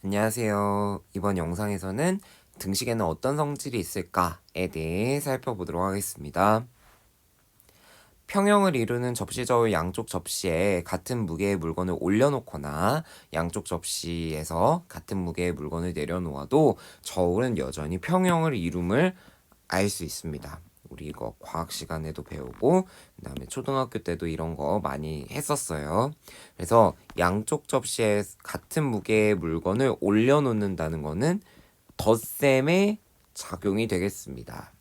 안녕하세요. 이번 영상에서는 등식에는 어떤 성질이 있을까에 대해 살펴보도록 하겠습니다. 평형을 이루는 접시 저울 양쪽 접시에 같은 무게의 물건을 올려놓거나 양쪽 접시에서 같은 무게의 물건을 내려놓아도 저울은 여전히 평형을 이룸을 알 수 있습니다. 우리 이거 과학 시간에도 배우고 그다음에 초등학교 때도 이런 거 많이 했었어요. 그래서 양쪽 접시에 같은 무게의 물건을 올려놓는다는 거는 덧셈의 작용이 되겠습니다.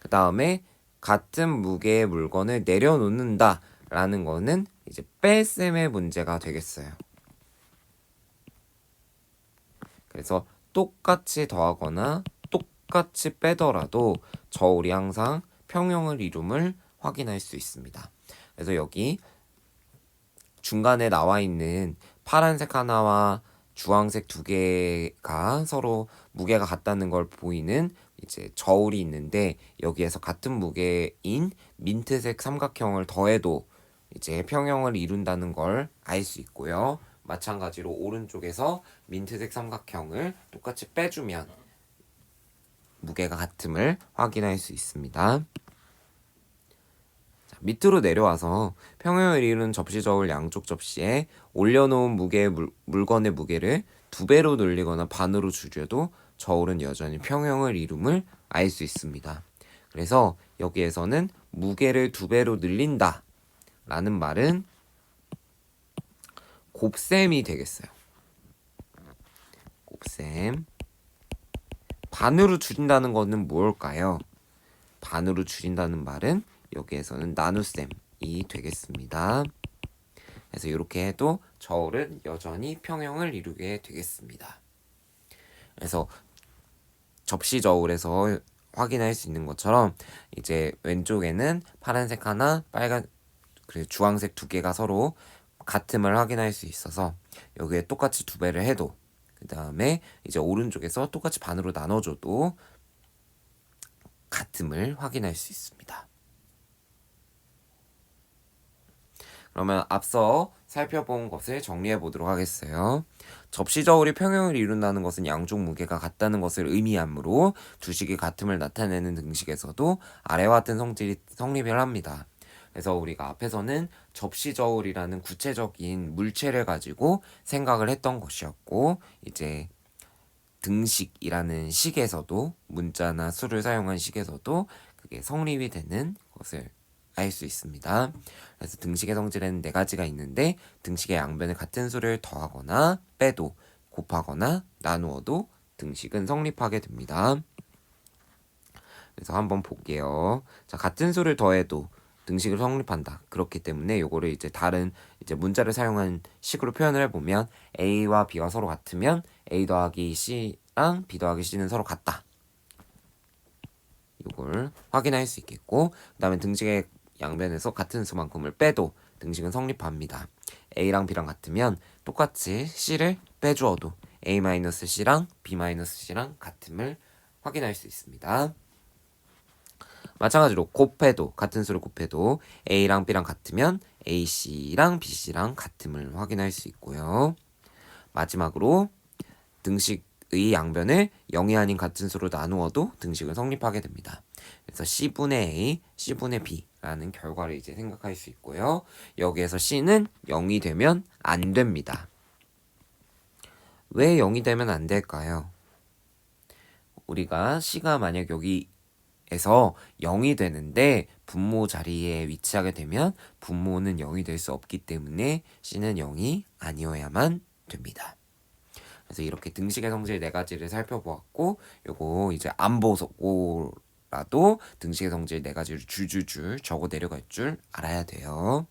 그 다음에 같은 무게의 물건을 내려놓는다 라는 거는 이제 뺄셈의 문제가 되겠어요. 그래서 똑같이 더하거나 똑같이 빼더라도 저울이 항상 평형을 이룸을 확인할 수 있습니다. 그래서 여기 중간에 나와 있는 파란색 하나와 주황색 두 개가 서로 무게가 같다는 걸 보이는 이제 저울이 있는데, 여기에서 같은 무게인 민트색 삼각형을 더해도 이제 평형을 이룬다는 걸 알 수 있고요. 마찬가지로 오른쪽에서 민트색 삼각형을 똑같이 빼주면 무게가 같음을 확인할 수 있습니다. 밑으로 내려와서 평형을 이루는 접시 저울 양쪽 접시에 올려놓은 물건의 무게를 2배로 늘리거나 반으로 줄여도 저울은 여전히 평형을 이룸을 알 수 있습니다. 그래서 여기에서는 무게를 2배로 늘린다 라는 말은 곱셈이 되겠어요. 곱셈. 반으로 줄인다는 것은 무엇일까요? 반으로 줄인다는 말은 여기에서는 나눗셈이 되겠습니다. 그래서 이렇게 해도 저울은 여전히 평형을 이루게 되겠습니다. 그래서 접시 저울에서 확인할 수 있는 것처럼 이제 왼쪽에는 파란색 하나, 그리고 주황색 2개가 서로 같음을 확인할 수 있어서 여기에 똑같이 2배를 해도, 그 다음에 이제 오른쪽에서 똑같이 반으로 나눠줘도 같음을 확인할 수 있습니다. 그러면 앞서 살펴본 것을 정리해 보도록 하겠어요. 접시 저울이 평형을 이룬다는 것은 양쪽 무게가 같다는 것을 의미하므로 두 식이 같음을 나타내는 등식에서도 아래와 같은 성질이 성립을 합니다. 그래서 우리가 앞에서는 접시 저울이라는 구체적인 물체를 가지고 생각을 했던 것이었고, 이제 등식이라는 식에서도, 문자나 수를 사용한 식에서도 그게 성립이 되는 것을 알 수 있습니다. 그래서 등식의 성질에는 4가지가 있는데, 등식의 양변에 같은 수를 더하거나 빼도, 곱하거나 나누어도 등식은 성립하게 됩니다. 그래서 한번 볼게요. 자, 같은 수를 더해도 등식을 성립한다. 그렇기 때문에 요거를 이제 다른 이제 문자를 사용한 식으로 표현을 해보면, A와 B가 서로 같으면 A 더하기 C랑 B 더하기 C는 서로 같다. 요걸 확인할 수 있겠고, 그 다음에 등식의 양변에서 같은 수만큼을 빼도 등식은 성립합니다. A랑 B랑 같으면 똑같이 C를 빼주어도 A-C랑 B-C랑 같음을 확인할 수 있습니다. 마찬가지로 곱해도, 같은 수를 곱해도 A랑 B랑 같으면 AC랑 BC랑 같음을 확인할 수 있고요. 마지막으로 등식의 양변을 0이 아닌 같은 수로 나누어도 등식은 성립하게 됩니다. 그래서 C분의 A, C분의 B라는 결과를 이제 생각할 수 있고요. 여기에서 C는 0이 되면 안 됩니다. 왜 0이 되면 안 될까요? 우리가 C가 만약 여기에서 0이 되는데 분모 자리에 위치하게 되면 분모는 0이 될 수 없기 때문에 C는 0이 아니어야만 됩니다. 그래서 이렇게 등식의 성질 4가지를 살펴보았고, 요거 이제 안 보고라도 등식의 성질 4가지를 줄줄줄 적어 내려갈 줄 알아야 돼요.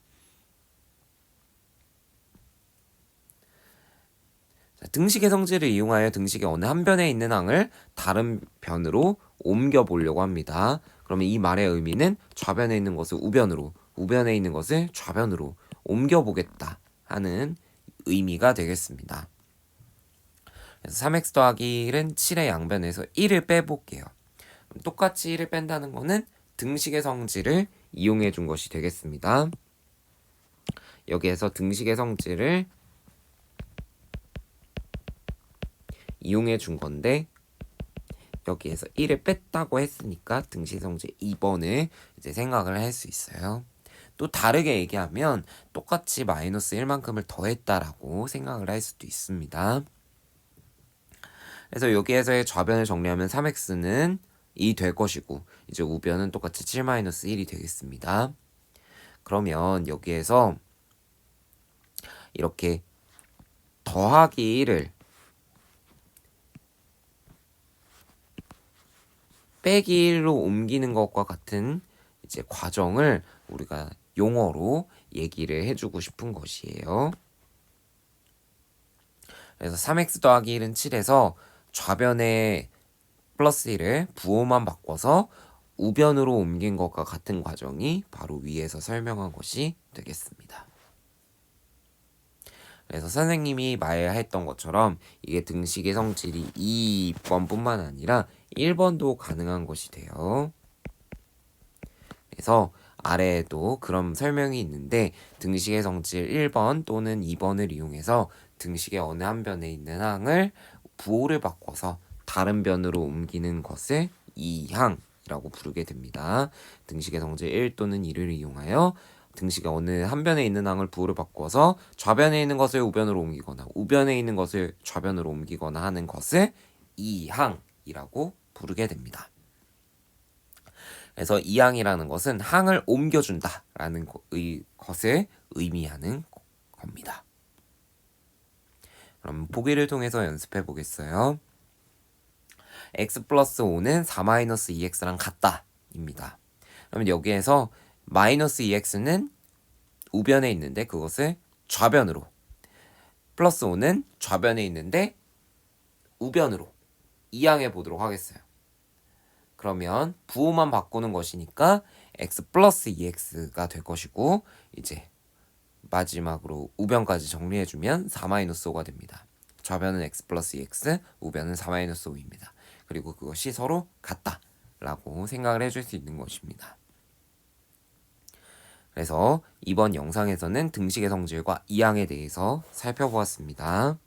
자, 등식의 성질을 이용하여 등식의 어느 한 변에 있는 항을 다른 변으로 옮겨 보려고 합니다. 그러면 이 말의 의미는 좌변에 있는 것을 우변으로, 우변에 있는 것을 좌변으로 옮겨 보겠다 하는 의미가 되겠습니다. 그래서 3x 더하기 1은 7의 양변에서 1을 빼볼게요. 똑같이 1을 뺀다는 거는 등식의 성질을 이용해 준 것이 되겠습니다. 여기에서 등식의 성질을 이용해 준 건데 여기에서 1을 뺐다고 했으니까 등식의 성질 2번을 이제 생각을 할 수 있어요. 또 다르게 얘기하면 똑같이 마이너스 1만큼을 더했다라고 생각을 할 수도 있습니다. 그래서 여기에서의 좌변을 정리하면 3x는 2 될 것이고 이제 우변은 똑같이 7-1이 되겠습니다. 그러면 여기에서 이렇게 더하기 1을 빼기 1로 옮기는 것과 같은 이제 과정을 우리가 용어로 얘기를 해주고 싶은 것이에요. 그래서 3x 더하기 1은 7에서 좌변에 플러스 1을 부호만 바꿔서 우변으로 옮긴 것과 같은 과정이 바로 위에서 설명한 것이 되겠습니다. 그래서 선생님이 말했던 것처럼 이게 등식의 성질이 2번뿐만 아니라 1번도 가능한 것이 돼요. 그래서 아래에도 그런 설명이 있는데 등식의 성질 1번 또는 2번을 이용해서 등식의 어느 한 변에 있는 항을 부호를 바꿔서 다른 변으로 옮기는 것을 이항이라고 부르게 됩니다. 등식의 성질 1 또는 2를 이용하여 등식의 어느 한 변에 있는 항을 부호를 바꿔서 좌변에 있는 것을 우변으로 옮기거나 우변에 있는 것을 좌변으로 옮기거나 하는 것을 이항이라고 부르게 됩니다. 그래서 이항이라는 것은 항을 옮겨준다라는 것을 의미하는 겁니다. 그럼 보기를 통해서 연습해 보겠어요. x 플러스 5는 4-2x랑 같다 입니다. 그러면 여기에서 마이너스 2x는 우변에 있는데 그것을 좌변으로, 플러스 5는 좌변에 있는데 우변으로 이항해 보도록 하겠어요. 그러면 부호만 바꾸는 것이니까 x 플러스 2x가 될 것이고 이제 마지막으로 우변까지 정리해주면 4-5가 됩니다. 좌변은 x 플러스 2x, 우변은 4-5입니다. 그리고 그것이 서로 같다라고 생각을 해줄 수 있는 것입니다. 그래서 이번 영상에서는 등식의 성질과 이항에 대해서 살펴보았습니다.